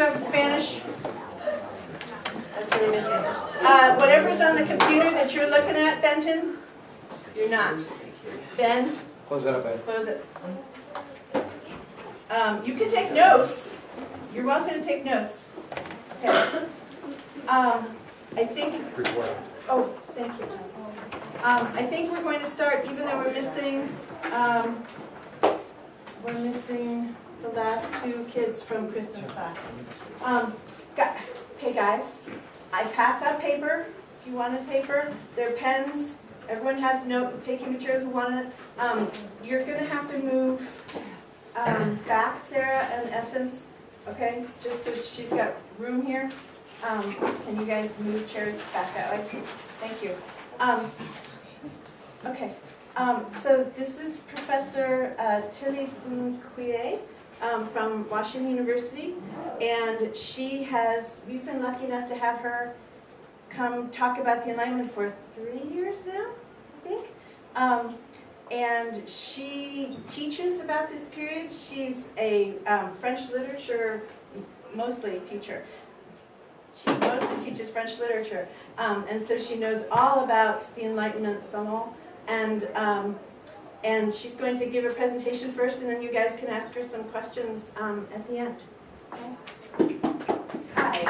you have Spanish? That's what you're missing. Whatever's on the computer that you're looking at, Benton, you're not. Ben? Close that up, Ed. Close it. You can take notes. You're welcome to take notes. Okay. I think, oh, thank you. I think we're going to start, even though we're missing the last two kids from Kristen's class. Okay, guys, I passed out paper. If you wanted paper, there are pens. Everyone has note taking material who wanted it. You're going to have to move back, Sarah and Essence. Okay, just so she's got room here. Can you guys move chairs back that way? Thank you. Okay, so this is Professor Tilly Bunquier from Washington University, and we've been lucky enough to have her come talk about the Enlightenment for 3 years now, I think. And she teaches about this period. She's a French literature, mostly teacher. She mostly teaches French literature, and so she knows all about the Enlightenment salon. And she's going to give a presentation first, and then you guys can ask her some questions at the end. Okay? Hi.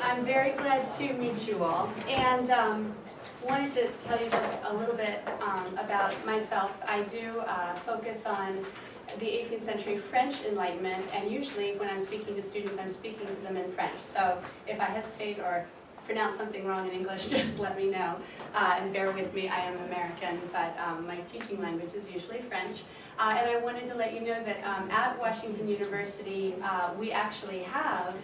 I'm very glad to meet you all, and wanted to tell you just a little bit about myself. I do focus on the 18th century French Enlightenment, and usually when I'm speaking to students, I'm speaking to them in French. So if I hesitate or pronounce something wrong in English, just let me know. And bear with me, I am American, but my teaching language is usually French. And I wanted to let you know that at Washington University, we actually have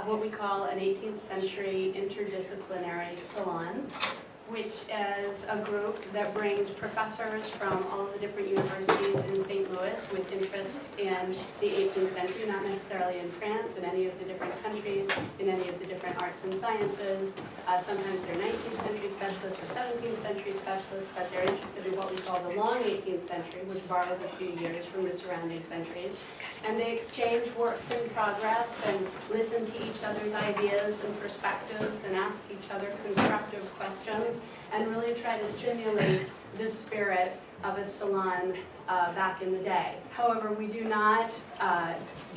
what we call an 18th century interdisciplinary salon, which is a group that brings professors from all of the different universities in St. Louis with interests in the 18th century, not necessarily in France, in any of the different countries, in any of the different arts and sciences. Sometimes they're 19th century specialists or 17th century specialists, but they're interested in what we call the long 18th century, which borrows a few years from the surrounding centuries. And they exchange works in progress and listen to each other's ideas and perspectives and ask each other constructive questions and really try to simulate the spirit of a salon back in the day. However, we do not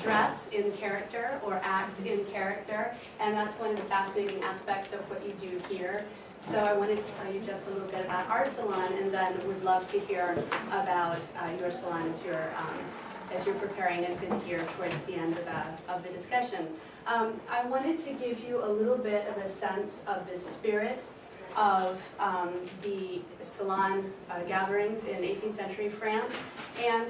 dress in character or act in character, and that's one of the fascinating aspects of what you do here. So I wanted to tell you just a little bit about our salon, and then would love to hear about your salon as you're preparing it this year towards the end of the discussion. I wanted to give you a little bit of a sense of the spirit of the salon gatherings in 18th century France, and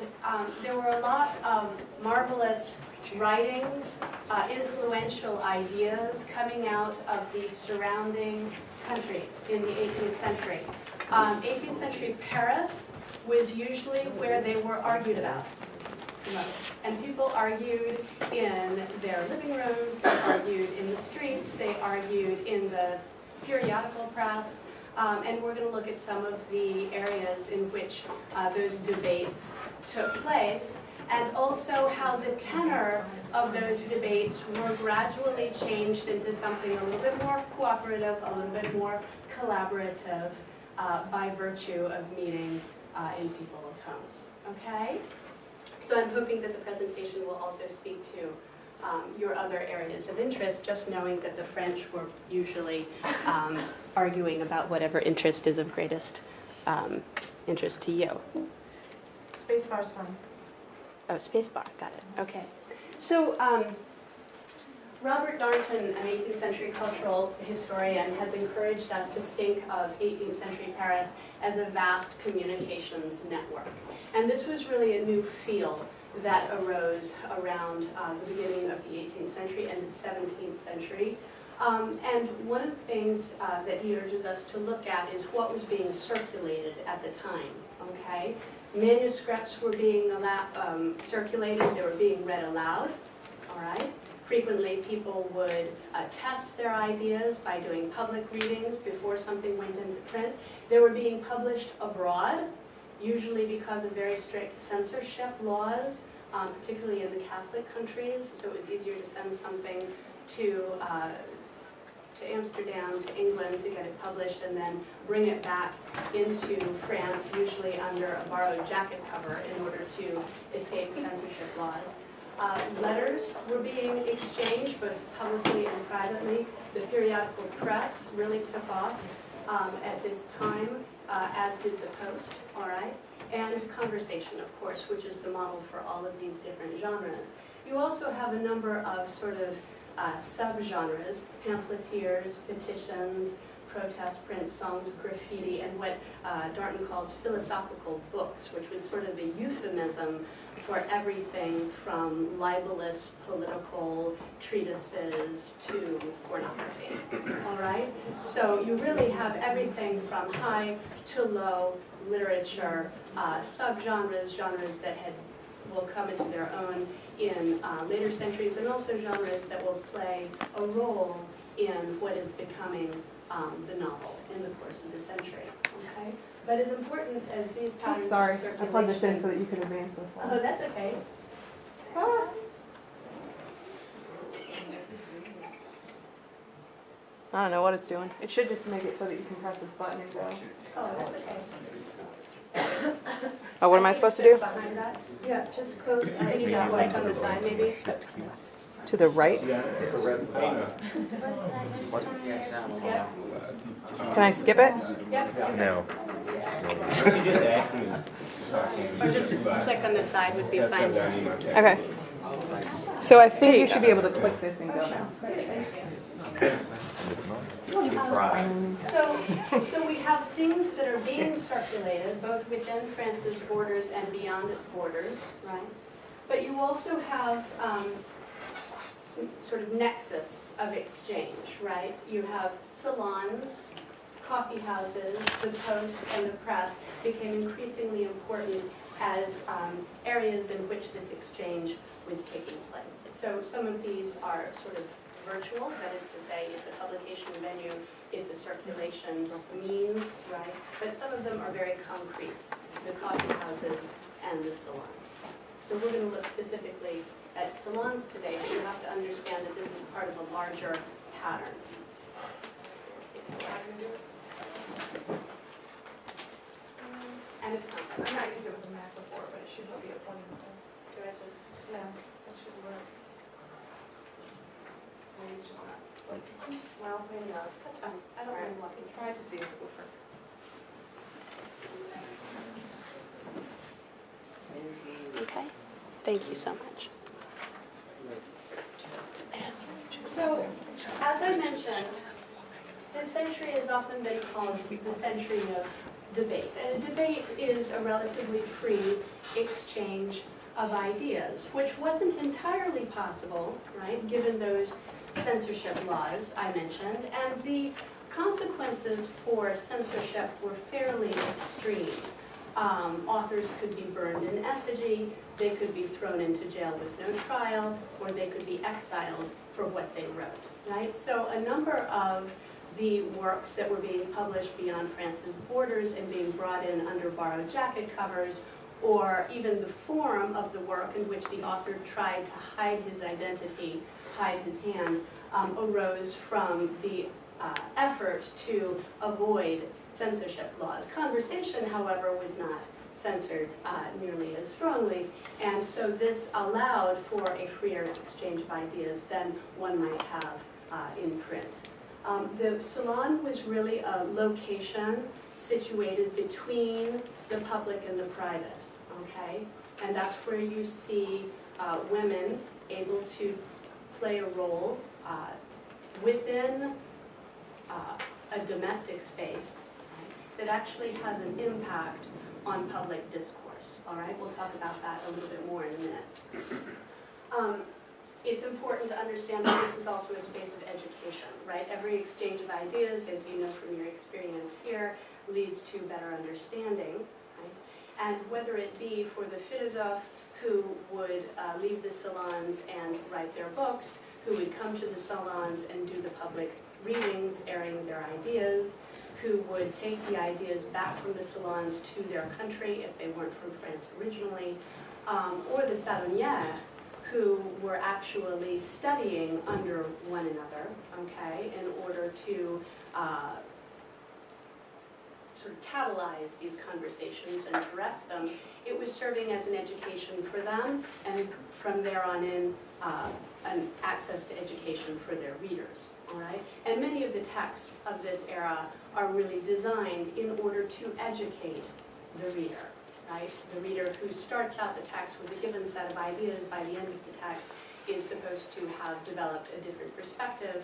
there were a lot of marvelous writings, influential ideas coming out of the surrounding countries in the 18th century. 18th century Paris was usually where they were argued about. And people argued in their living rooms, they argued in the streets, they argued in the periodical press, and we're going to look at some of the areas in which those debates took place, and also how the tenor of those debates were gradually changed into something a little bit more cooperative, a little bit more collaborative by virtue of meeting in people's homes. Okay? So I'm hoping that the presentation will also speak to your other areas of interest, just knowing that the French were usually arguing about whatever interest is of greatest interest to you. Spacebar's fine. Oh, spacebar, got it, okay. So Robert Darnton, an 18th century cultural historian, has encouraged us to think of 18th century Paris as a vast communications network. And this was really a new field that arose around the beginning of the 18th century and the 17th century. And one of the things that he urges us to look at is what was being circulated at the time, okay? Manuscripts were being circulated, they were being read aloud, all right? Frequently people would test their ideas by doing public readings before something went into print. They were being published abroad, usually because of very strict censorship laws particularly in the Catholic countries, so it was easier to send something to Amsterdam, to England, to get it published, and then bring it back into France, usually under a borrowed jacket cover in order to escape censorship laws. Letters were being exchanged, both publicly and privately. The periodical press really took off at this time, as did the Post, all right? And conversation, of course, which is the model for all of these different genres. You also have a number of sort of sub-genres, pamphleteers, petitions, protest prints, songs, graffiti, and what Darton calls philosophical books, which was sort of a euphemism for everything from libelous political treatises to pornography, all right? So you really have everything from high to low literature, sub-genres, genres that will come into their own in later centuries, and also genres that will play a role in what is becoming the novel in the course of the century, okay? But as important as these patterns Sorry, of circulation... I plugged this in so that you could advance this Oh, slide. that's okay. Ah. I don't know what it's doing. It should just make it so that you can press this button and go. Oh, that's okay. Oh, what am I supposed to do? Behind that? Yeah, just close. Can you just click on the side, maybe? To the right? Can I skip it? Yep. No. Or just click on the side would be fine. Okay. So I think you should be able to click this and go now. So we have things that are being circulated, both within France's borders and beyond its borders, right? But you also have sort of nexus of exchange, right? You have salons, coffee houses, the Post and the press became increasingly important as areas in which this exchange was taking place. So some of these are sort of virtual, that is to say, it's a publication venue, it's a circulation means, right? But some of them are very concrete, the coffee houses and the salons. So we're going to look specifically at salons today, but you have to understand that this is part of a larger pattern. And it's not. I've not used it with a Mac before, but it should just be a plug-in. Do I just, Yeah, that should work. Maybe it's just not. well, maybe not. That's fine. I don't mind walking. Try to see if it will work. Okay. Thank you so much. So, as I mentioned, this century has often been called the century of debate. And a debate is a relatively free exchange of ideas, which wasn't entirely possible, right, given those censorship laws I mentioned. And the consequences for censorship were fairly extreme. Authors could be burned in effigy, they could be thrown into jail with no trial, or they could be exiled for what they wrote, right? So a number of the works that were being published beyond France's borders and being brought in under borrowed jacket covers, or even the form of the work in which the author tried to hide his identity, hide his hand, arose from the effort to avoid censorship laws. Conversation, however, was not censored nearly as strongly, and so this allowed for a freer exchange of ideas than one might have in print. The salon was really a location situated between the public and the private, okay? And that's where you see women able to play a role within a domestic space, right, that actually has an impact on public discourse, all right? We'll talk about that a little bit more in a minute. It's important to understand that this is also a space of education, right? Every exchange of ideas, as you know from your experience here, leads to better understanding, right? And whether it be for the philosophe who would leave the salons and write their books, who would come to the salons and do the public readings, airing their ideas, who would take the ideas back from the salons to their country if they weren't from France originally, or the salonières, who were actually studying under one another, okay, in order to sort of catalyze these conversations and direct them. It was serving as an education for them, and from there on in, an access to education for their readers, all right? And many of the texts of this era are really designed in order to educate the reader, right? The reader who starts out the text with a given set of ideas, by the end of the text is supposed to have developed a different perspective,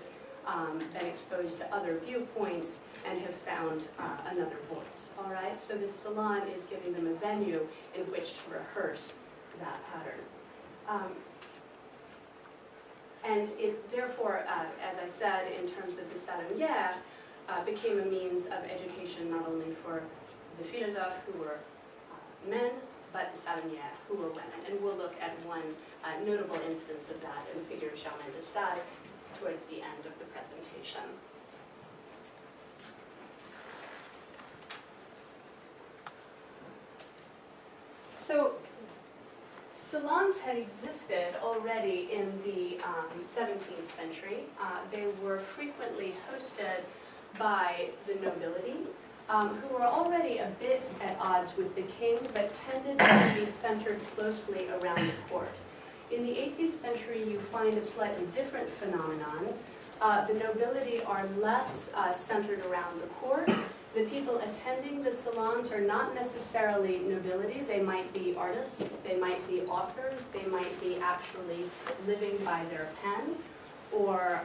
been exposed to other viewpoints, and have found another voice, all right? So this salon is giving them a venue in which to rehearse that pattern. And it therefore, as I said, in terms of the salonière, became a means of education not only for the philosophes who were men, but the salonières who were women. And we'll look at one notable instance of that in the figure of Charmaine de Stade towards the end of the presentation. So, salons had existed already in the 17th century. They were frequently hosted by the nobility, who were already a bit at odds with the king, but tended to be centered closely around the court. In the 18th century, you find a slightly different phenomenon. The nobility are less centered around the court. The people attending the salons are not necessarily nobility. They might be artists, they might be authors, they might be actually living by their pen, or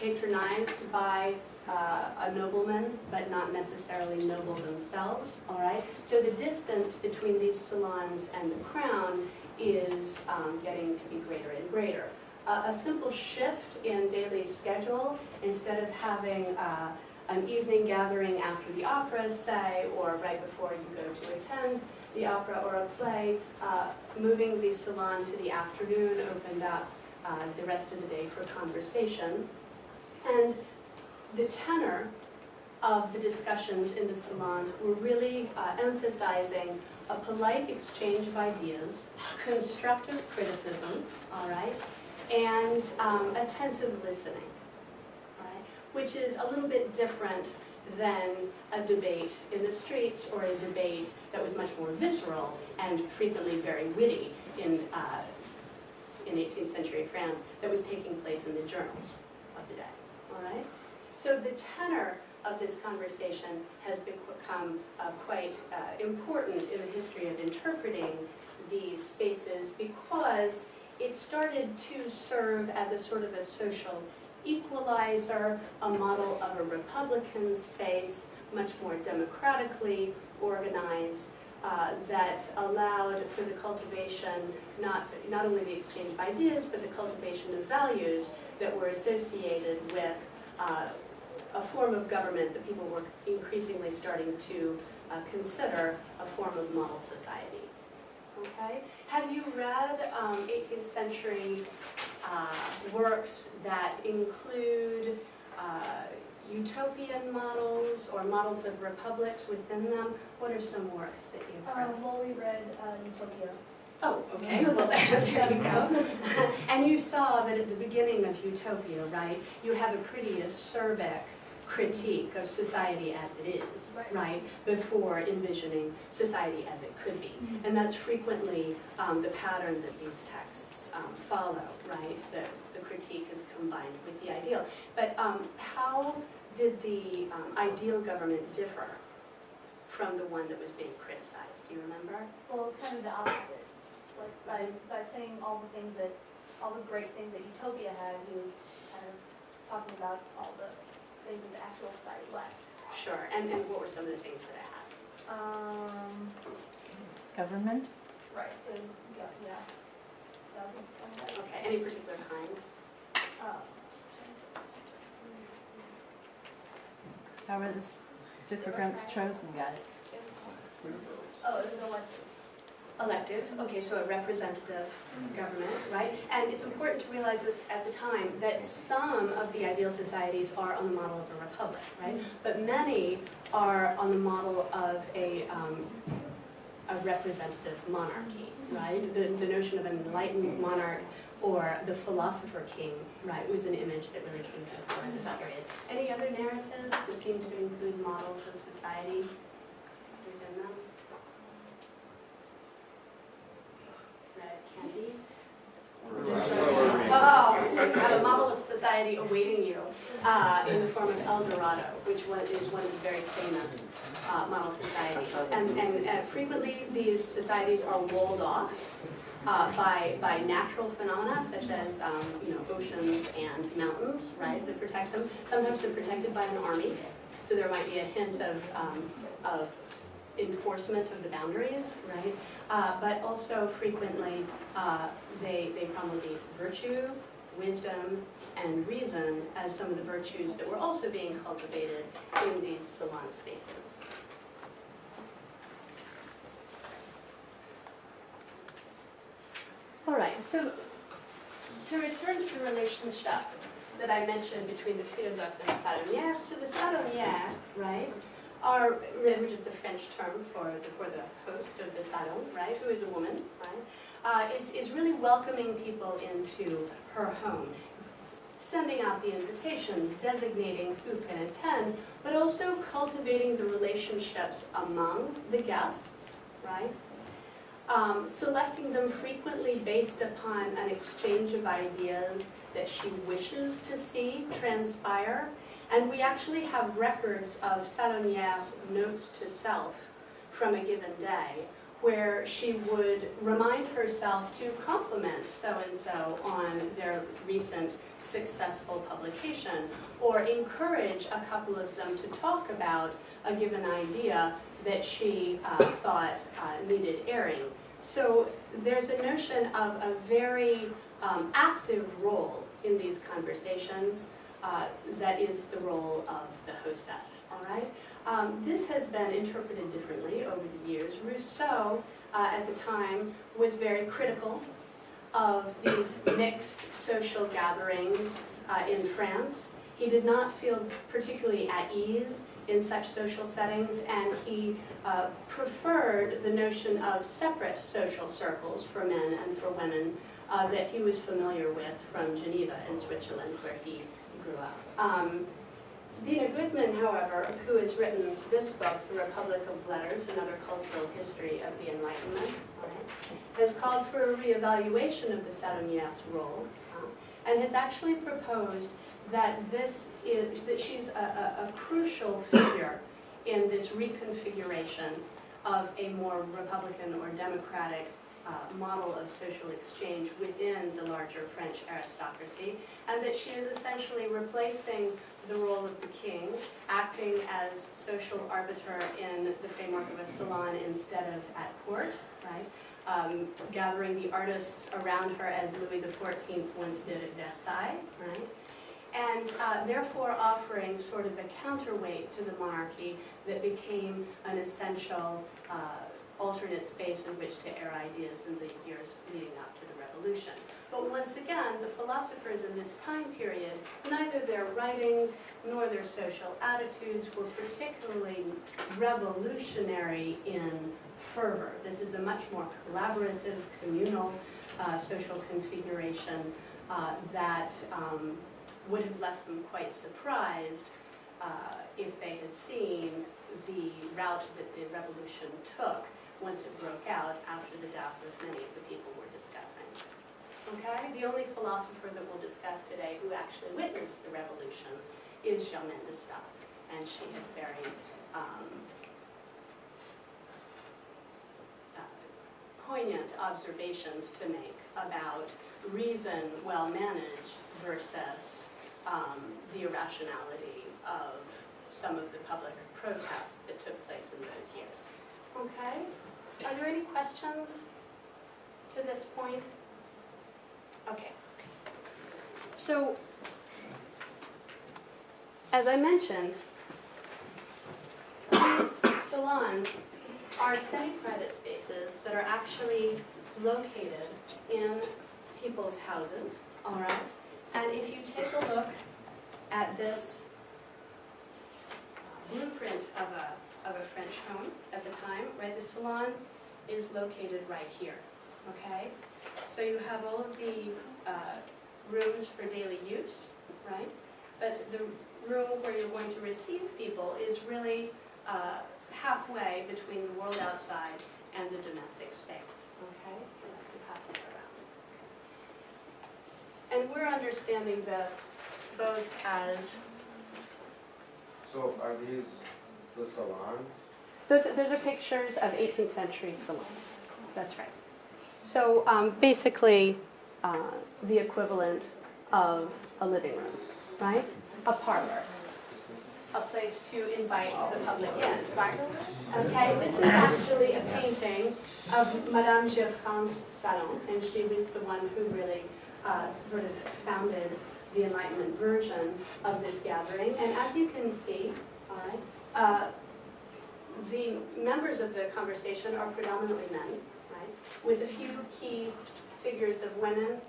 patronized by a nobleman, but not necessarily noble themselves, all right? So the distance between these salons and the crown is getting to be greater and greater. A simple shift in daily schedule, instead of having an evening gathering after the opera, say, or right before you go to attend the opera or a play, moving the salon to the afternoon opened up the rest of the day for conversation. And the tenor of the discussions in the salons were really emphasizing a polite exchange of ideas, constructive criticism, all right, and attentive listening, all right, which is a little bit different than a debate in the streets or a debate that was much more visceral and frequently very witty in 18th century France that was taking place in the journals of the day, all right? So the tenor of this conversation has become quite important in the history of interpreting these spaces, because it started to serve as a sort of a social equalizer, a model of a republican space, much more democratically organized, that allowed for the cultivation, not only the exchange of ideas, but the cultivation of values that were associated with a form of government that people were increasingly starting to consider a form of model society. Okay? Have you read 18th century works that include utopian models or models of republics within them? What are some works that you've read? Well, we read Utopia. Oh, okay, well there you go. And you saw that at the beginning of Utopia, right, you have a pretty acerbic critique of society as it is, right, before envisioning society as it could be. And that's frequently the pattern that these texts follow, right? The critique is combined with the ideal. But how did the ideal government differ from the one that was being criticized? Do you remember? Well, it was kind of the opposite. Like by saying all the great things that Utopia had, he was kind of talking about all the things that the actual society lacked. Sure, and what were some of the things that it had? Government? Right. Yeah. Okay, any particular kind? How were the suffragans chosen, guys? Oh, it was elected. Elective, okay, so a representative government, right? And it's important to realize that at the time that some of the ideal societies are on the model of a republic, right? But many are on the model of a representative monarchy, right? The notion of an enlightened monarch or the philosopher king, right, was an image that really came to the fore in this period. Any other narratives that seem to include models of society within them? Candy? Oh, you have a model of society awaiting you in the form of El Dorado, which is one of the very famous model societies. And frequently these societies are walled off by natural phenomena such as oceans and mountains, right, that protect them. Sometimes they're protected by an army, so there might be a hint of enforcement of the boundaries, right? But also frequently they promulgate virtue, wisdom, and reason as some of the virtues that were also being cultivated in these salon spaces. All right, so to return to the relationship that I mentioned between the philosophe and the salonière, so the salonière, right, which is the French term for the host of the salon, right, who is a woman, right, is really welcoming people into her home, sending out the invitations, designating who can attend, but also cultivating the relationships among the guests, right, selecting them frequently based upon an exchange of ideas that she wishes to see transpire. And we actually have records of Salonière's notes to self from a given day, where she would remind herself to compliment so-and-so on their recent successful publication, or encourage a couple of them to talk about a given idea that she thought needed airing. So there's a notion of a very active role in these conversations. That is the role of the hostess, all right? This has been interpreted differently over the years. Rousseau, at the time, was very critical of these mixed social gatherings in France. He did not feel particularly at ease in such social settings, and he preferred the notion of separate social circles for men and for women that he was familiar with from Geneva in Switzerland, where he grew up. Dina Goodman, however, who has written this book, The Republic of Letters, Another Cultural History of the Enlightenment, right, has called for a reevaluation of the salonière's role, and has actually proposed that she's a crucial figure in this reconfiguration of a more Republican or democratic model of social exchange within the larger French aristocracy, and that she is essentially replacing the role of the king, acting as social arbiter in the framework of a salon instead of at court, right? Gathering the artists around her as Louis XIV once did at Versailles, right? And therefore offering sort of a counterweight to the monarchy that became an essential alternate space in which to air ideas in the years leading up to the revolution. But once again, the philosophers in this time period, neither their writings nor their social attitudes were particularly revolutionary in fervor. This is a much more collaborative, communal social configuration that would have left them quite surprised if they had seen the route that the revolution took once it broke out after the death of many of the people we're discussing. Okay? The only philosopher that we'll discuss today who actually witnessed the revolution is Germaine de Stael, and she had very poignant observations to make about reason well managed versus the irrationality of some of the public protests that took place in those years. Okay? Are there any questions to this point? Okay. So, as I mentioned, these salons are semi-private spaces that are actually located in people's houses, all right? And if you take a look at this blueprint of a French home at the time, right, the salon is located right here, okay? So you have all of the rooms for daily use, right? But the room where you're going to receive people is really halfway between the world outside and the domestic space, okay? And I can pass it around. And we're understanding this both as... So are these the salons? Those are pictures of 18th century salons. That's right. So basically the equivalent of a living room, right? A parlor. A place to invite the public in. Okay, this is actually a painting of Madame Geoffrin's salon, and she was the one who really sort of founded the Enlightenment version of this gathering. And as you can see, all right, the members of the conversation are predominantly men, right, with a few key figures of women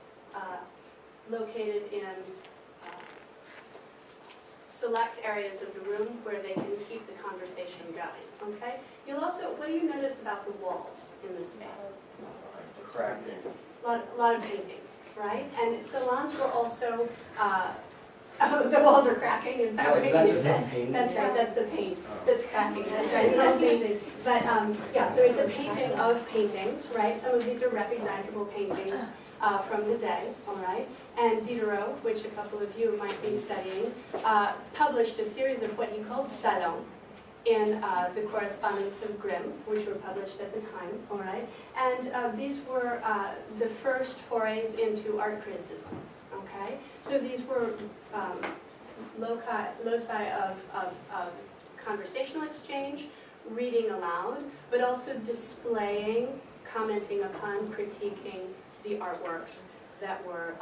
located in select areas of the room where they can keep the conversation going, okay? You'll also, what do you notice about the walls in this space? Cracking. A lot of paintings, right? And salons were also, oh, the walls are cracking, is that what you said? That's right, that's the paint that's cracking, that's right, not painting. But yeah, so it's a painting of paintings, right? Some of these are recognizable paintings from the day, all right? And Diderot, which a couple of you might be studying, published a series of what he called salons in the correspondence of Grimm, which were published at the time, all right? And these were the first forays into art criticism, okay? So these were loci of conversational exchange, reading aloud, but also displaying, commenting upon, critiquing the artworks that were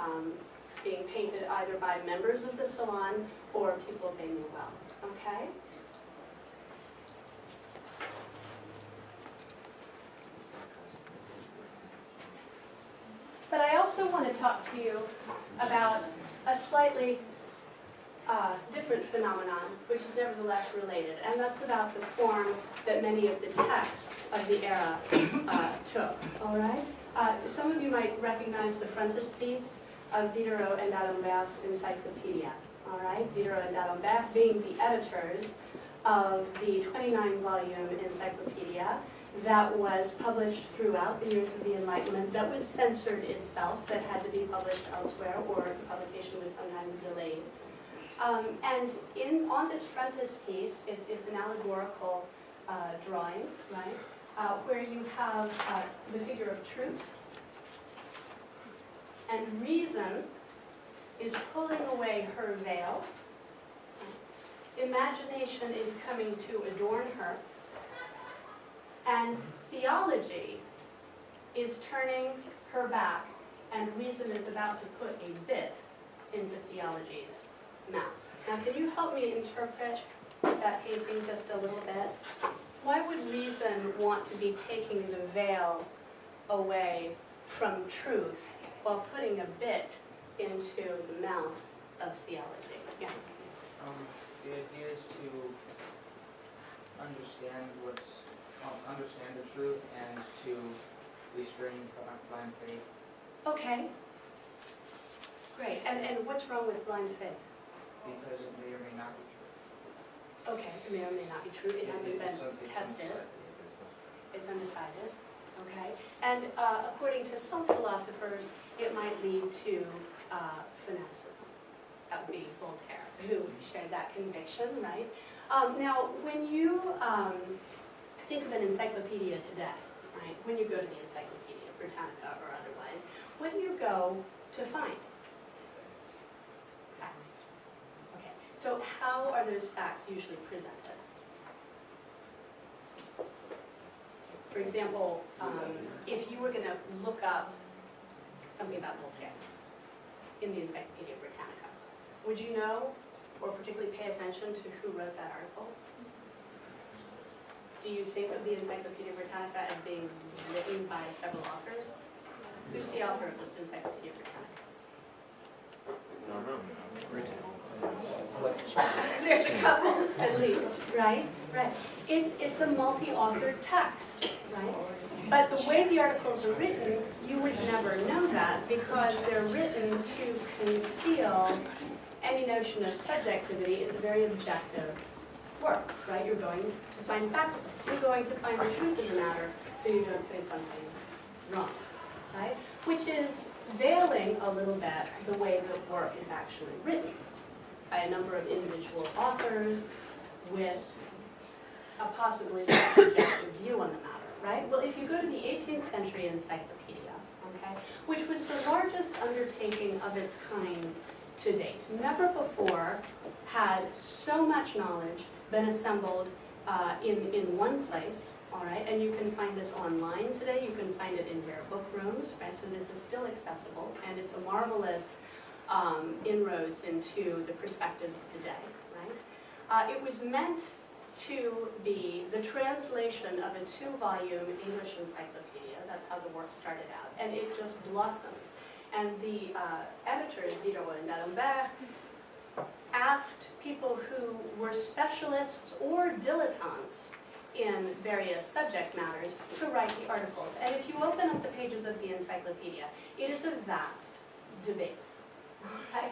being painted either by members of the salon or people they knew well, okay? But I also want to talk to you about a slightly different phenomenon, which is nevertheless related, and that's about the form that many of the texts of the era took, all right? Some of you might recognize the frontispiece of Diderot and d'Alembert's Encyclopedia, all right? Diderot and d'Alembert being the editors of the 29-volume encyclopedia that was published throughout the years of the Enlightenment, that was censored itself, that had to be published elsewhere, or the publication was sometimes delayed. And on this frontispiece, it's an allegorical drawing, right, where you have the figure of truth, and reason is pulling away her veil. Imagination is coming to adorn her, and theology is turning her back, and reason is about to put a bit into theology's mouth. Now, can you help me interpret that painting just a little bit? Why would reason want to be taking the veil away from truth while putting a bit into the mouth of theology? Yeah. The idea is to understand the truth and to restrain blind faith. Okay. Great. And what's wrong with blind faith? Because it may or may not be true. Okay, it may or may not be true. It hasn't been It's tested. undecided. It's undecided. Okay. And according to some philosophers, it might lead to fanaticism. That would be Voltaire, who shared that conviction, right? Now, when you think of an encyclopedia today, right? When you go to the Encyclopedia Britannica or otherwise, what do you go to find? Facts. Okay. So how are those facts usually presented? For example, if you were going to look up something about Voltaire in the Encyclopedia Britannica, would you know or particularly pay attention to who wrote that article? do you think of the Encyclopedia Britannica as being written by several authors? Who's the author of this Encyclopedia Britannica? No, no. There's a couple, at least, right? Right. It's a multi-authored text, right? But the way the articles are written, you would never know that because they're written to conceal any notion of subjectivity. It's a very objective work, right? You're going to find facts. You're going to find the truth of the matter so you don't say something wrong, right? Which is veiling a little bit the way the work is actually written by a number of individual authors with a possibly more subjective view on the matter, right? Well, if you go to the 18th century encyclopedia, okay, which was the largest undertaking of its kind to date, never before had so much knowledge been assembled in one place, all right? And you can find this online today. You can find it in rare book rooms, right? So this is still accessible, and it's a marvelous inroads into the perspectives of the day, right? It was meant to be the translation of a 2-volume English encyclopedia. That's how the work started out, and it just blossomed. And the editors, Diderot and d'Alembert, asked people who were specialists or dilettantes in various subject matters to write the articles. And if you open up the pages of the encyclopedia, it is a vast debate, right?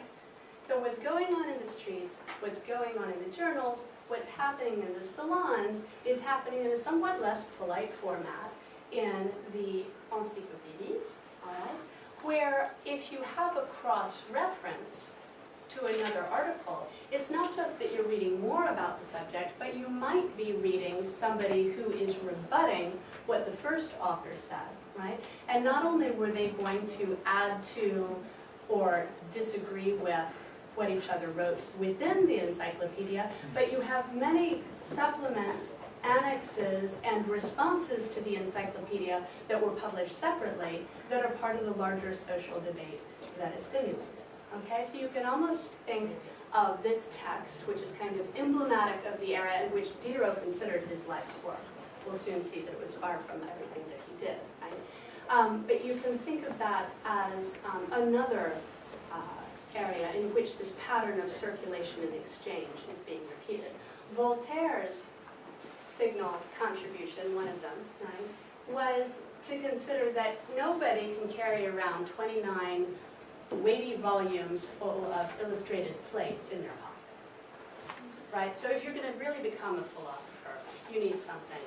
So what's going on in the streets, what's going on in the journals, what's happening in the salons is happening in a somewhat less polite format in the encyclopédie, all right? Where if you have a cross-reference to another article, it's not just that you're reading more about the subject, but you might be reading somebody who is rebutting what the first author said, right? And not only were they going to add to or disagree with what each other wrote within the encyclopedia, but you have many supplements, annexes, and responses to the encyclopedia that were published separately that are part of the larger social debate that it stimulated. Okay, so you can almost think of this text, which is kind of emblematic of the era in which Diderot considered his life's work. We'll soon see that it was far from everything that he did, right? But you can think of that as another area in which this pattern of circulation and exchange is being repeated. Voltaire's signal contribution, one of them, right, was to consider that nobody can carry around 29 weighty volumes full of illustrated plates in their pocket, right? So if you're going to really become a philosopher, you need something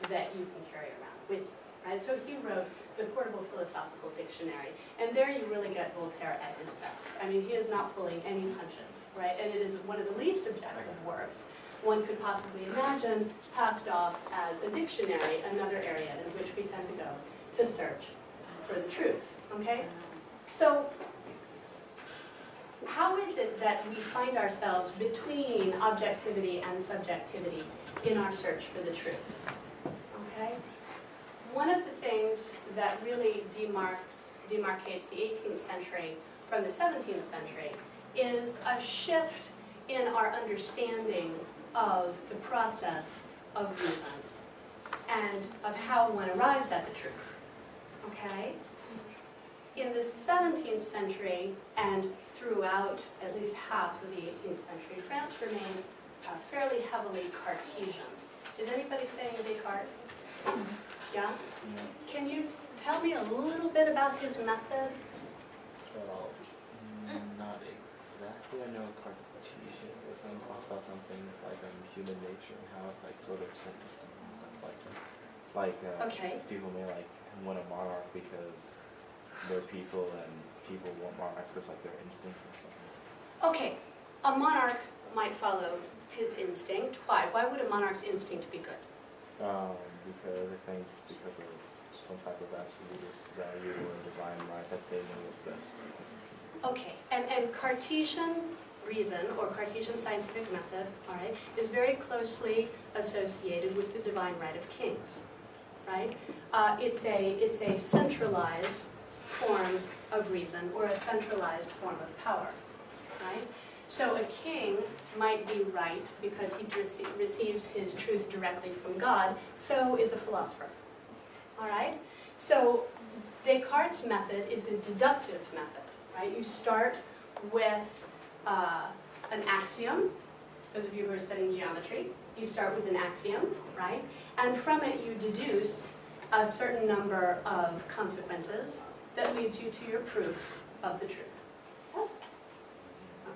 that you can carry around with you, right? So he wrote the Portable Philosophical Dictionary, and there you really get Voltaire at his best. I mean, he is not pulling any punches, right? And it is one of the least objective works one could possibly imagine, passed off as a dictionary, another area in which we tend to go to search for the truth, okay? So how is it that we find ourselves between objectivity and subjectivity in our search for the truth, okay? One of the things that really demarcates the 18th century from the 17th century is a shift in our understanding of the process of reason and of how one arrives at the truth, okay? In the 17th century and throughout at least half of the 18th century, France remained fairly heavily Cartesian. Is anybody staying Descartes? Yeah? Can you tell me a little bit about his method? Well, not exactly. I know Cartesian, but some talks about some things like human nature and how it's like sort of simplest and stuff like that. It's like Okay. people may like want a monarch because they're people and people want monarchs because like their instinct or something. Okay, a monarch might follow his instinct. Why? Why would a monarch's instinct be good? Because I think because of some type of absolutist value or divine right that they know what's best. Okay, and Cartesian reason, or Cartesian scientific method, all right, is very closely associated with the divine right of kings, right? It's a centralized form of reason or a centralized form of power, right? So a king might be right because he receives his truth directly from God, so is a philosopher. All right? So Descartes' method is a deductive method, right? You start with an axiom. Those of you who are studying geometry, you start with an axiom, right? And from it you deduce a certain number of consequences that leads you to your proof of the truth. Yes?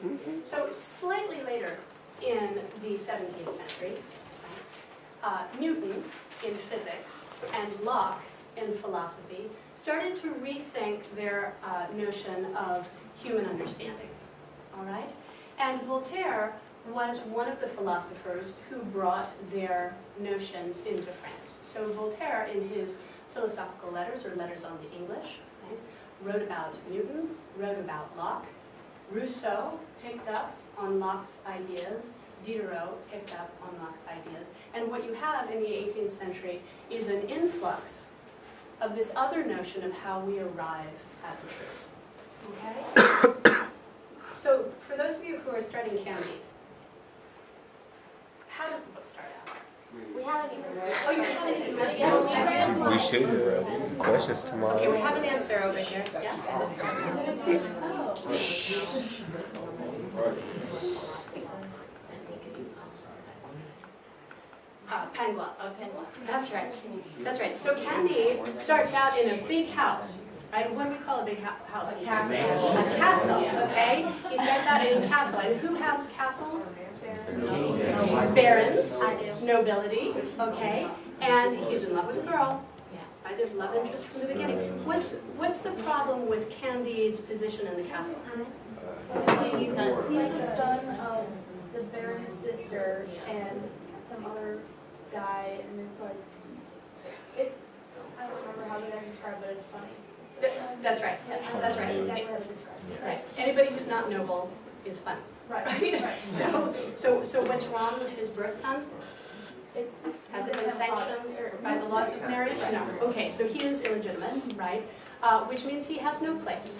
Okay. So slightly later in the 17th century, Newton in physics and Locke in philosophy started to rethink their notion of human understanding. All right? And Voltaire was one of the philosophers who brought their notions into France. So Voltaire, in his philosophical letters, or letters on the English, right, wrote about Newton, wrote about Locke. Rousseau picked up on Locke's ideas. Diderot picked up on Locke's ideas. And what you have in the 18th century is an influx of this other notion of how we arrive at the truth. Okay? So for those of you who are studying Candide, how does the book start out? We haven't even read. Oh, you haven't even read it yet? We should have read questions tomorrow. Okay, we have an answer over here. Yeah? Pangloss. That's right. That's right. So Candide starts out in a big house, right? What do we call a big house? A castle. A castle, okay? He starts out in a castle. And who has castles? Barons. I do. Nobility, okay? And he's in love with a girl. Right? There's love interest from the beginning. What's the problem with Candide's position in the castle? He's the son of the Baron's sister and some other guy, and it's I don't remember how they're described, but it's funny. That's right. That's right. Exactly how to describe it. Right. Anybody who's not noble is funny. Right. Right? So what's wrong with his birth son? Has it been sanctioned by the laws of marriage? No. Okay, so he is illegitimate, right? Which means he has no place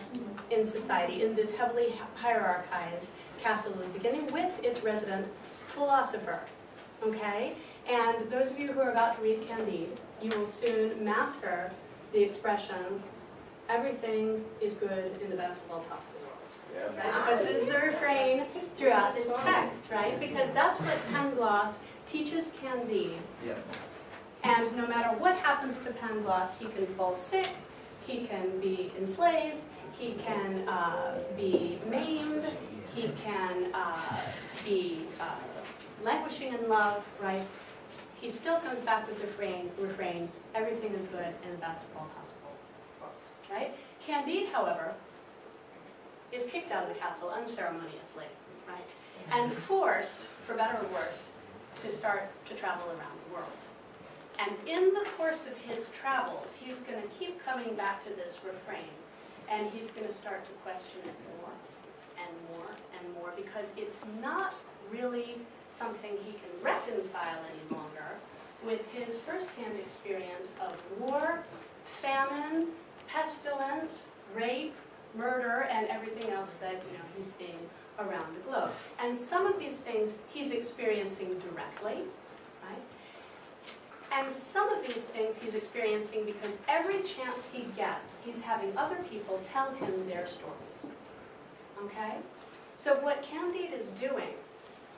in society, in this heavily hierarchized castle at the beginning with its resident philosopher, okay? And those of you who are about to read Candide, you will soon master the expression, everything is good in the best of all possible worlds. Right? Because it is the refrain throughout this text, right? Because that's what Pangloss teaches Candide. Yeah. And no matter what happens to Pangloss, he can fall sick, he can be enslaved, he can be maimed, he can be languishing in love, right? He still comes back with the refrain, everything is good in the best of all possible worlds, right? Candide, however, is kicked out of the castle unceremoniously, right? And forced, for better or worse, to start to travel around the world. And in the course of his travels, he's going to keep coming back to this refrain, and he's going to start to question it more and more and more, because it's not really something he can reconcile any longer with his firsthand experience of war, famine, pestilence, rape, murder, and everything else that he's seeing around the globe. And some of these things he's experiencing directly, right? And some of these things he's experiencing because every chance he gets, he's having other people tell him their stories, okay? So what Candide is doing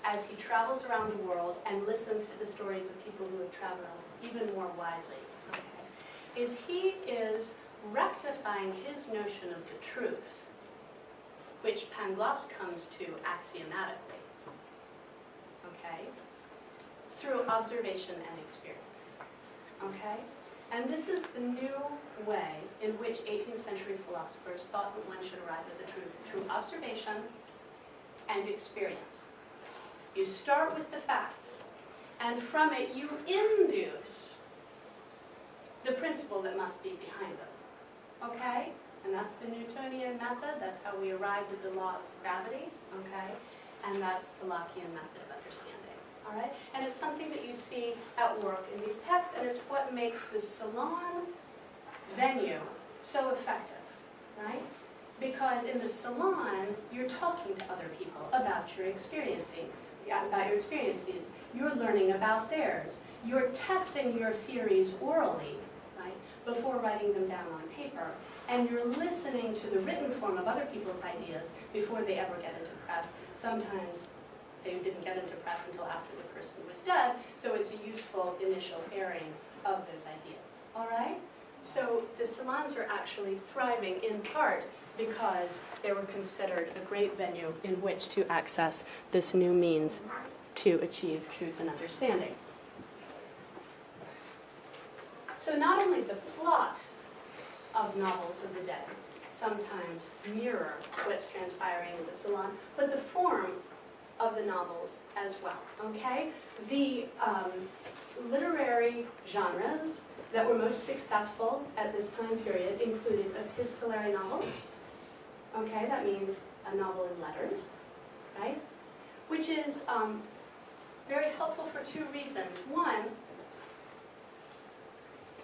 as he travels around the world and listens to the stories of people who have traveled even more widely, okay, is he is rectifying his notion of the truth, which Pangloss comes to axiomatically, okay, through observation and experience, okay? And this is the new way in which 18th century philosophers thought that one should arrive at the truth, through observation and experience. You start with the facts, and from it you induce the principle that must be behind them, okay? And that's the Newtonian method. That's how we arrived at the law of gravity, okay? And that's the Lockean method of understanding, all right? And it's something that you see at work in these texts, and it's what makes the salon venue so effective, right? Because in the salon, you're talking to other people about your experiences. You're learning about theirs. You're testing your theories orally, right, before writing them down on paper. And you're listening to the written form of other people's ideas before they ever get into press. Sometimes they didn't get into press until after the person was dead, so it's a useful initial airing of those ideas. All right? So the salons are actually thriving in part because they were considered a great venue in which to access this new means to achieve truth and understanding. So not only the plot of novels of the day sometimes mirror what's transpiring in the salon, but the form of the novels as well, okay? The literary genres that were most successful at this time period included epistolary novels, okay? That means a novel in letters, right? Which is very helpful for two reasons. One,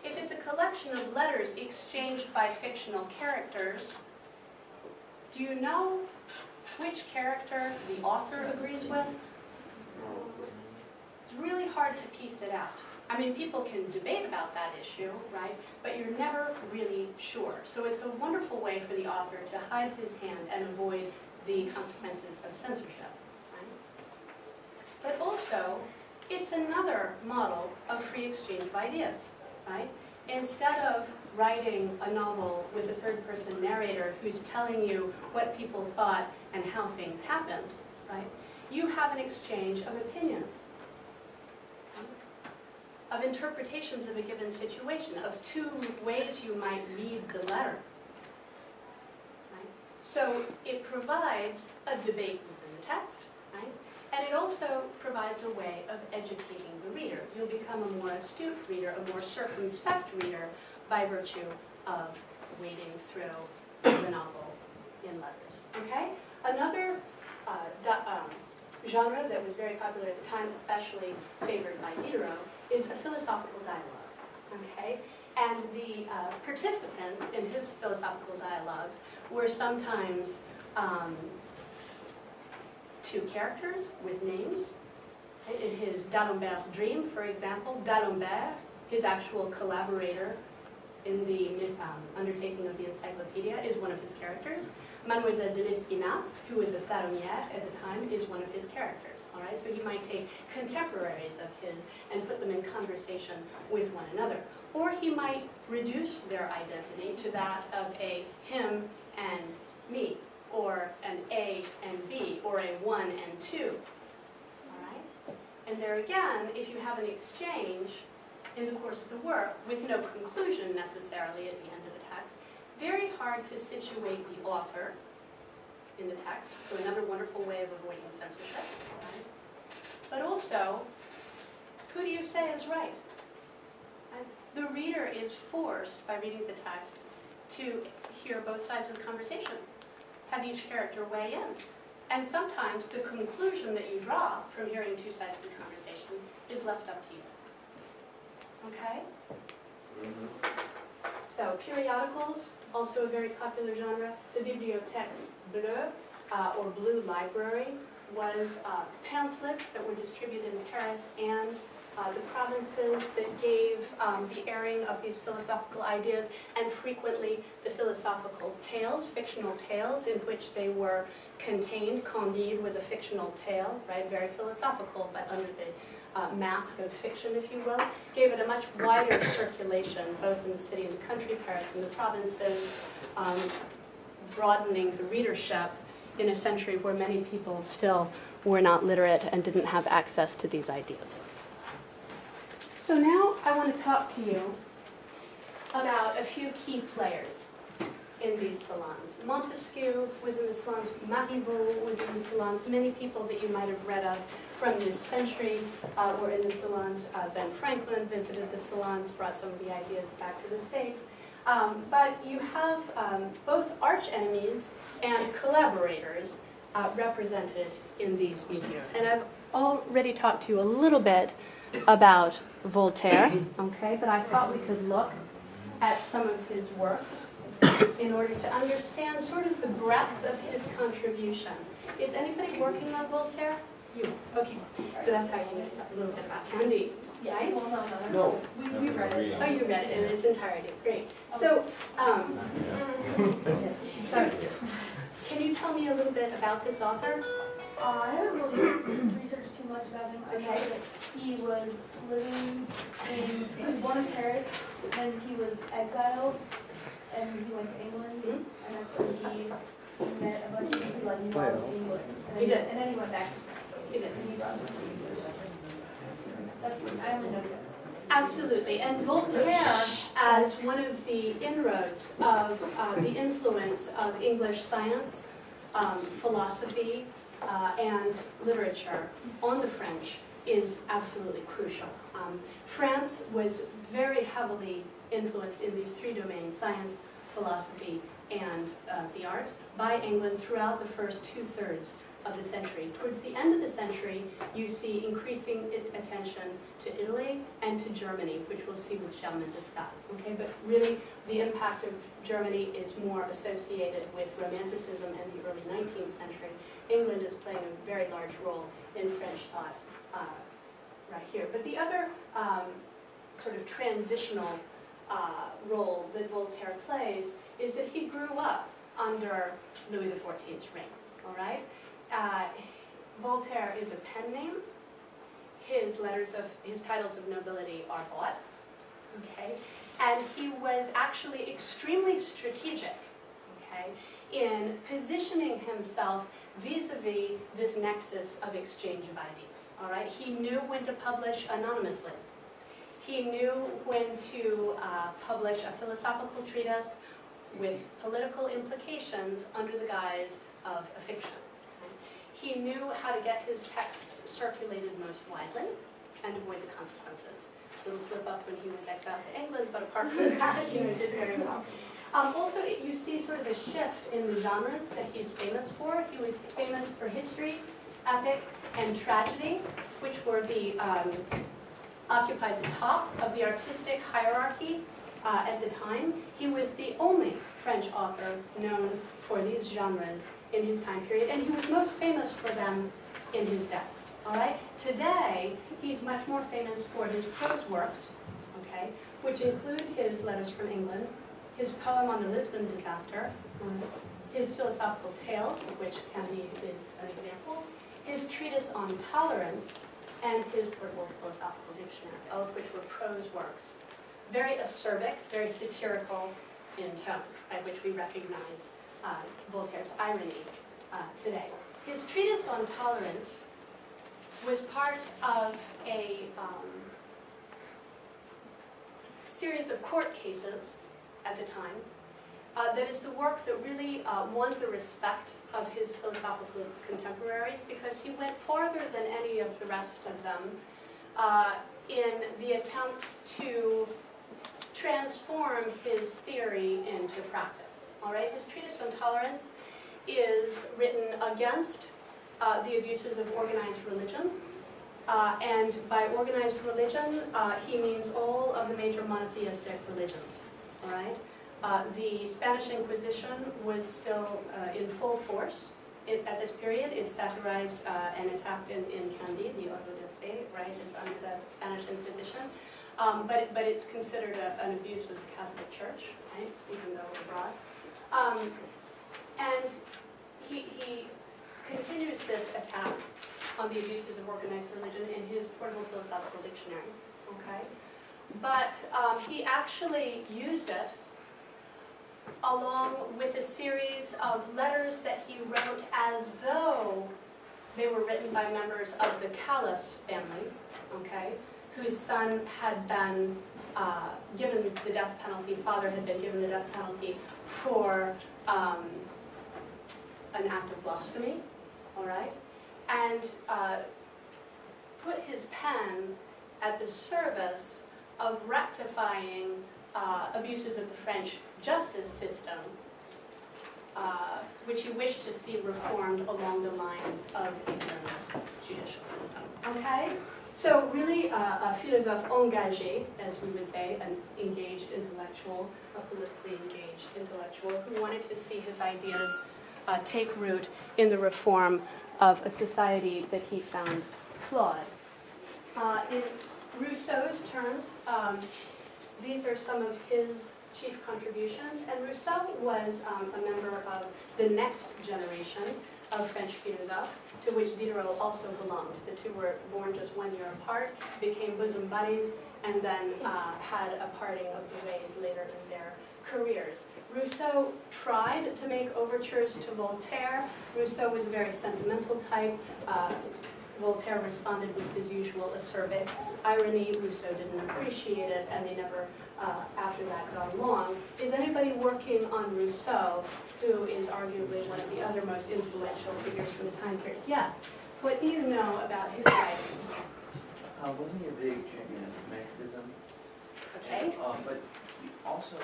if it's a collection of letters exchanged by fictional characters, do you know which character the author agrees with? It's really hard to piece it out. I mean, people can debate about that issue, right? But you're never really sure. So it's a wonderful way for the author to hide his hand and avoid the consequences of censorship, right? But also, it's another model of free exchange of ideas, right? Instead of writing a novel with a third-person narrator who's telling you what people thought and how things happened, right? You have an exchange of opinions, of interpretations of a given situation, of two ways you might read the letter. Right? So it provides a debate within the text, right? And it also provides a way of educating the reader. You'll become a more astute reader, a more circumspect reader by virtue of wading through the novel in letters. Okay? Another genre that was very popular at the time, especially favored by Diderot, is a philosophical dialogue. Okay? And the participants in his philosophical dialogues were sometimes two characters with names. In his D'Alembert's Dream, for example, D'Alembert, his actual collaborator in the undertaking of the encyclopedia, is one of his characters. Mademoiselle de l'Espinasse, who was a Salonière at the time, is one of his characters. All right, so he might take contemporaries of his and put them in conversation with one another. Or he might reduce their identity to that of a him and me, or an A and B, or a 1 and 2. All right? And there again, if you have an exchange in the course of the work with no conclusion necessarily at the end of the text, very hard to situate the author in the text, so another wonderful way of avoiding censorship. Right? But also, who do you say is right? Right? The reader is forced, by reading the text, to hear both sides of the conversation. Have each character weigh in. And sometimes the conclusion that you draw from hearing two sides of the conversation is left up to you. Okay? So periodicals, also a very popular genre. The Bibliothèque Bleue, or Blue Library, was pamphlets that were distributed in Paris and the provinces that gave the airing of these philosophical ideas, and frequently the philosophical tales, fictional tales in which they were contained. Candide was a fictional tale, right, very philosophical, but under the mask of fiction, if you will, gave it a much wider circulation, both in the city and the country, Paris and the provinces, broadening the readership in a century where many people still were not literate and didn't have access to these ideas. So now I want to talk to you about a few key players in these salons. Montesquieu was in the salons, Marivaux was in the salons, many people that you might have read of from this century were in the salons. Ben Franklin visited the salons, brought some of the ideas back to the States. But you have both arch enemies and collaborators represented in these milieux. And I've already talked to you a little bit about Voltaire, okay, but I thought we could look at some of his works in order to understand sort of the breadth of his contribution. Is anybody working on Voltaire? You, okay. So that's how you know a little bit about Candide, right? Well, no. No. We read it. Oh, you read it in its entirety, great. So, so can you tell me a little bit about this author? I haven't really researched too much about him. I know Okay. that he was living he was born in Paris, and he was exiled, and he went to England, Mhm. and that's when he met a bunch of people that he Well. loved in England. He did. And then he went back to France. He did. And he brought them to English. That's, I only know that. Absolutely, and Voltaire, as one of the inroads of the influence of English science, philosophy, and literature on the French, is absolutely crucial. France was very heavily influenced in these three domains, science, philosophy, and the arts, by England throughout the first 2/3 of the century. Towards the end of the century, you see increasing attention to Italy and to Germany, which we'll see with Charlemagne de Sade. Okay, but really, the impact of Germany is more associated with Romanticism and the early 19th century. England is playing a very large role in French thought right here. But the other sort of transitional role that Voltaire plays is that he grew up under Louis XIV's reign. All right. Voltaire is a pen name. His titles of nobility are bought, okay? And he was actually extremely strategic, okay, in positioning himself vis-a-vis this nexus of exchange of ideas, all right? He knew when to publish anonymously. He knew when to publish a philosophical treatise with political implications under the guise of a fiction. He knew how to get his texts circulated most widely and avoid the consequences. A little slip up when he was exiled to England, but apart from that, did very well. Also, you see sort of a shift in the genres that he's famous for. He was famous for history, epic, and tragedy, which were occupied the top of the artistic hierarchy at the time. He was the only French author known for these genres in his time period, and he was most famous for them in his death. All right? Today, he's much more famous for his prose works, okay, which include his Letters from England, his poem on the Lisbon disaster, his philosophical tales, of which Candide is an example, his treatise on tolerance, and his portable philosophical dictionary, all of which were prose works. Very acerbic, very satirical in tone, by which we recognize Voltaire's irony today. His treatise on tolerance was part of a series of court cases at the time. That is the work that really won the respect of his philosophical contemporaries, because he went farther than any of the rest of them in the attempt to transform his theory into practice. All right, his treatise on tolerance is written against the abuses of organized religion, and by organized religion, he means all of the major monotheistic religions. All right, the Spanish Inquisition was still in full force at this period. It satirized and attacked in Candide, the auto de fe, right, is under the Spanish Inquisition. But it's considered an abuse of the Catholic Church, right, even though abroad. And he continues this attack on the abuses of organized religion in his portable philosophical dictionary, okay? But he actually used it along with a series of letters that he wrote as though they were written by members of the Calas family, okay, whose son had been given the death penalty, father had been given the death penalty for an act of blasphemy, all right, and put his pen at the service of rectifying abuses of the French justice system which he wished to see reformed along the lines of England's judicial system. Okay? So really a philosophe engagé, as we would say, an engaged intellectual, a politically engaged intellectual who wanted to see his ideas take root in the reform of a society that he found flawed. In Rousseau's terms, these are some of his chief contributions, and Rousseau was a member of the next generation of French philosophes, to which Diderot also belonged. The two were born just 1 year apart, became bosom buddies, and then had a parting of the ways later in their careers. Rousseau tried to make overtures to Voltaire. Rousseau was a very sentimental type. Voltaire responded with his usual acerbic irony. Rousseau didn't appreciate it, and they never, after that, got along. Is anybody working on Rousseau, who is arguably one of the other most influential figures from the time period? Yes. What do you know about his writings? Wasn't he a big champion of Marxism? Okay. But he also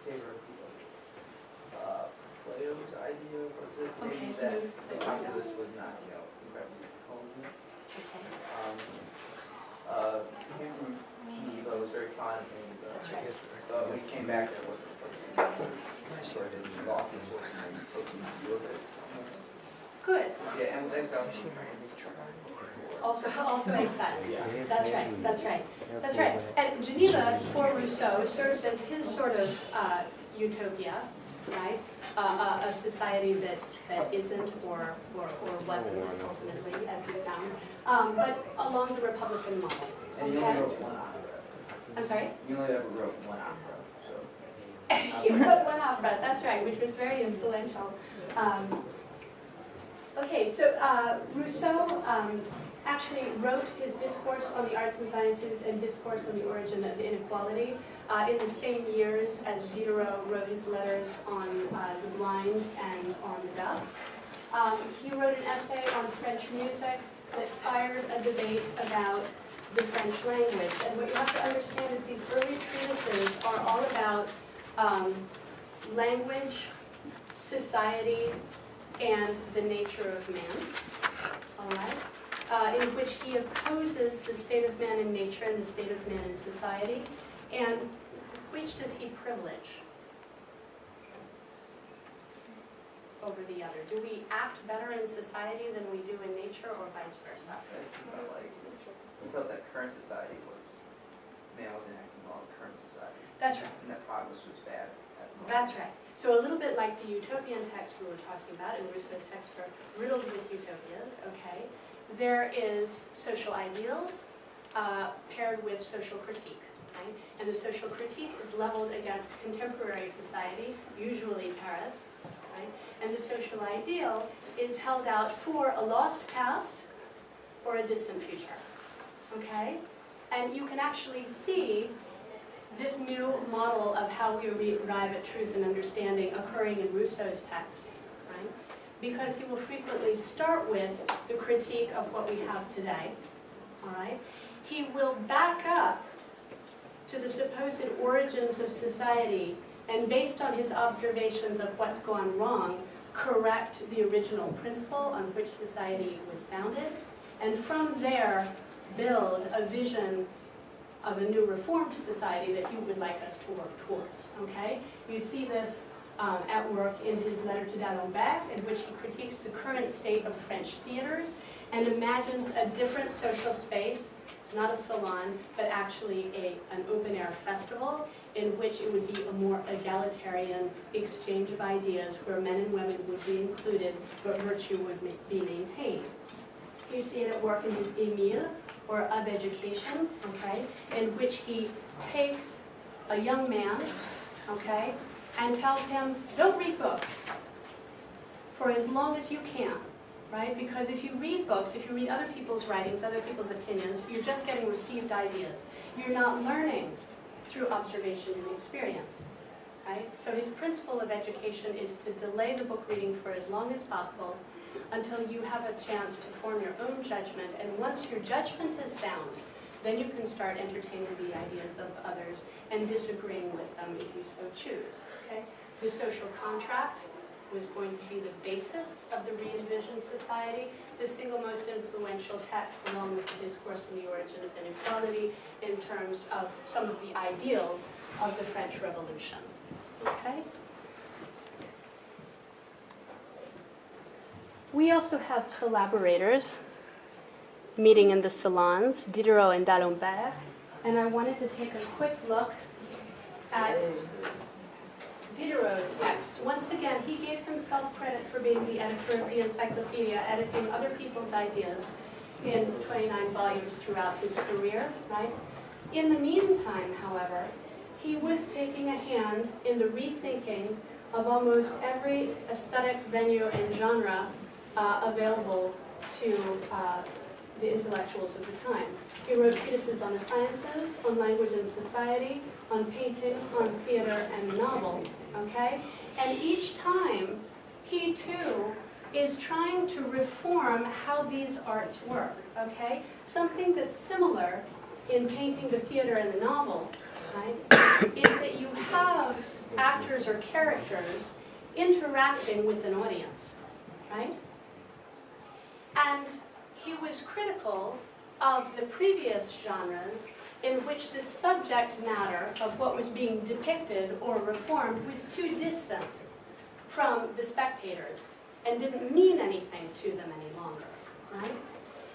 favored Plato's idea, was it? Okay, Maybe he that was the Plato. calculus was not, incredibly intelligent. Okay. He came from Geneva, was very fond of him. That's right. But when he came back, there wasn't a place to go. He lost his source and he took him to Europe. Good. Yeah, and was exiled from France. Also exiled. That's right. That's right. That's right. And Geneva, for Rousseau, serves as his sort of utopia, right? A society that isn't or wasn't ultimately, as he found, but along the Republican model. And he Okay? only wrote one opera. I'm sorry? He only ever wrote one opera, so. He wrote one opera, that's right, which was very influential. Okay, so Rousseau actually wrote his discourse on the arts and sciences and discourse on the origin of inequality in the same years as Diderot wrote his letters on the blind and on the deaf. He wrote an essay on French music that fired a debate about the French language. And what you have to understand is these early treatises are all about language, society, and the nature of man, all right? In which he opposes the state of man in nature and the state of man in society. And which does he privilege over the other? Do we act better in society than we do in nature, or vice versa? He felt that current society man wasn't acting well in current society. That's right. And that progress was bad. That's right. So a little bit like the utopian text we were talking about, and Rousseau's texts are riddled with utopias, okay? There is social ideals paired with social critique, right? And the social critique is leveled against contemporary society, usually Paris, right? And the social ideal is held out for a lost past or a distant future, okay? And you can actually see this new model of how we arrive at truth and understanding occurring in Rousseau's texts, right? Because he will frequently start with the critique of what we have today, all right? He will back up to the supposed origins of society, and based on his observations of what's gone wrong, correct the original principle on which society was founded, and from there build a vision of a new reformed society that he would like us to work towards, okay? You see this at work in his letter to D'Alembert, in which he critiques the current state of French theaters and imagines a different social space, not a salon, but actually an open-air festival in which it would be a more egalitarian exchange of ideas where men and women would be included, but virtue would be maintained. You see it at work in his Émile, or Of Education, okay, in which he takes a young man, okay, and tells him, don't read books for as long as you can, right? Because if you read books, if you read other people's writings, other people's opinions, you're just getting received ideas. You're not learning through observation and experience, right? So his principle of education is to delay the book reading for as long as possible until you have a chance to form your own judgment. And once your judgment is sound, then you can start entertaining the ideas of others and disagreeing with them if you so choose. Okay? The social contract was going to be the basis of the re-envisioned society, the single most influential text, along with the Discourse on the Origin of Inequality, in terms of some of the ideals of the French Revolution. Okay? We also have collaborators meeting in the salons, Diderot and d'Alembert, and I wanted to take a quick look at Diderot's text. Once again, he gave himself credit for being the editor of the encyclopedia, editing other people's ideas in 29 volumes throughout his career, right? In the meantime, however, he was taking a hand in the rethinking of almost every aesthetic, venue, and genre available to the intellectuals of the time. He wrote treatises on the sciences, on language and society, on painting, on theater, and novel, okay? And each time, he too is trying to reform how these arts work, okay? Something that's similar in painting, the theater, and the novel, right, is that you have actors or characters interacting with an audience, right? And he was critical of the previous genres in which the subject matter of what was being depicted or reformed was too distant from the spectators and didn't mean anything to them any longer, right?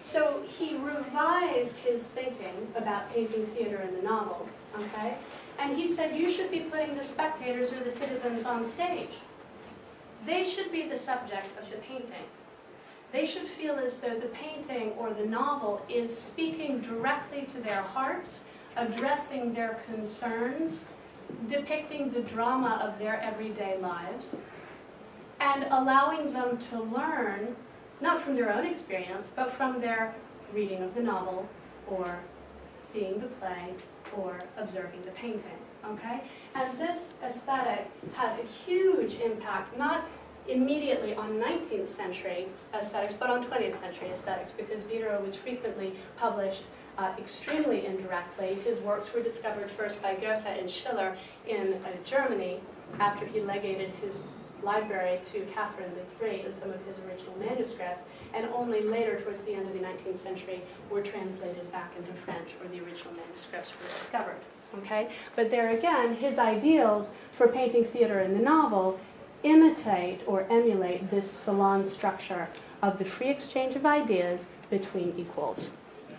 So he revised his thinking about painting, theater, and the novel, okay? And he said, you should be putting the spectators or the citizens on stage. They should be the subject of the painting. They should feel as though the painting or the novel is speaking directly to their hearts, addressing their concerns, depicting the drama of their everyday lives, and allowing them to learn, not from their own experience, but from their reading of the novel, or seeing the play, or observing the painting, okay? And this aesthetic had a huge impact, not immediately on 19th century aesthetics, but on 20th century aesthetics, because Diderot was frequently published extremely indirectly. His works were discovered first by Goethe and Schiller in Germany, after he legated his library to Catherine the Great and some of his original manuscripts, and only later, towards the end of the 19th century, were translated back into French, where the original manuscripts were discovered. Okay? But there again, his ideals for painting, theater, and the novel imitate or emulate this salon structure of the free exchange of ideas between equals.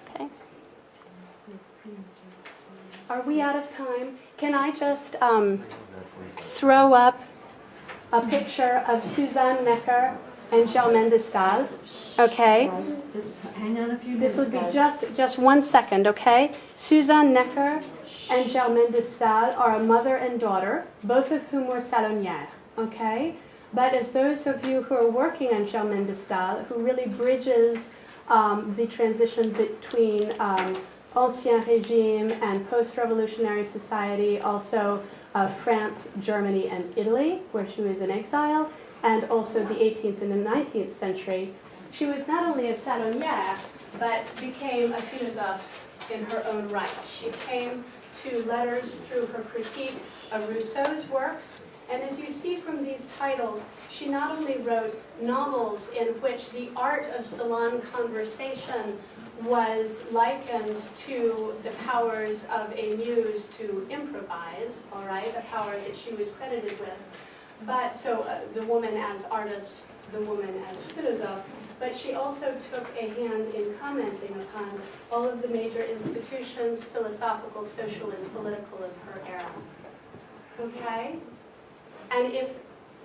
Okay? Are we out of time? Can I just throw up a picture of Suzanne Necker and Germaine de Staël? Okay? Just hang on a few This minutes, will be guys. just 1 second, okay? Suzanne Necker and Germaine de Staël are a mother and daughter, both of whom were salonières. Okay, but as those of you who are working on Germaine de Staël, who really bridges the transition between Ancien Régime and post-revolutionary society, also France, Germany, and Italy, where she was in exile, and also the 18th and the 19th century, she was not only a salonière, but became a philosophe in her own right. She came to letters through her critique of Rousseau's works. And as you see from these titles, she not only wrote novels in which the art of salon conversation was likened to the powers of a muse to improvise, all right, a power that she was credited with. But so the woman as artist, the woman as philosophe, but she also took a hand in commenting upon all of the major institutions, philosophical, social, and political of her era. Okay? And if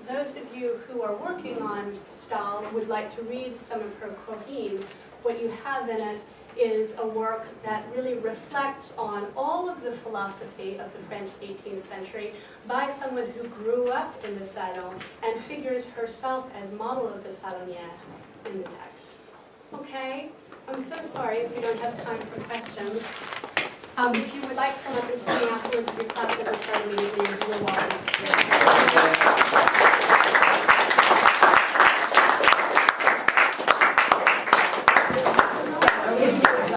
those of you who are working on Stahl would like to read some of her Corinne, what you have in it is a work that really reflects on all of the philosophy of the French 18th century by someone who grew up in the salon and figures herself as model of the salonière in the text. Okay? I'm so sorry if we don't have time for questions. If you would like to come up and see me afterwards, if your class doesn't start immediately, you're welcome.